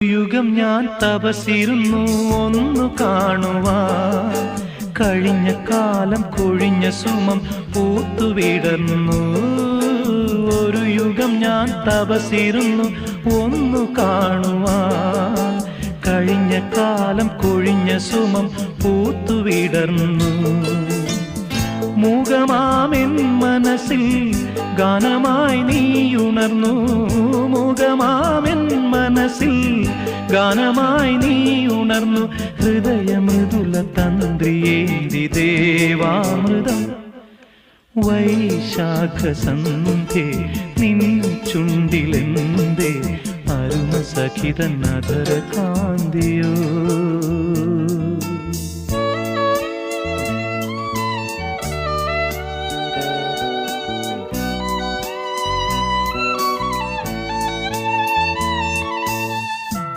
യുഗം ഞാൻ തപസിരുന്നു ഒന്നു കാണുവാൻ, കഴിഞ്ഞ കാലം കൊഴിഞ്ഞ സുമം പൂത്തുവിടർന്നു. ഒരു യുഗം ഞാൻ തപസിരുന്നു ഒന്നു കാണുവാൻ, കഴിഞ്ഞ കാലം കൊഴിഞ്ഞ സുമം പൂത്തുവിടർന്നു. മൂകമാമെൻ മനസ്സിൽ ഗാനമായി നീയുണർന്നു. മൂകമാമെൻ മനസ്സിൽ ഗാനമായി നീയുണർന്നു. ഹൃദയമൃദുല തന്ത്രിയേന്തി ദേവാമൃതം വൈശാഖ സന്ധ്യേ നിൻ ചുണ്ടിലെന്തേ അരുണ സഖിതൻ അധര കാന്തിയോ.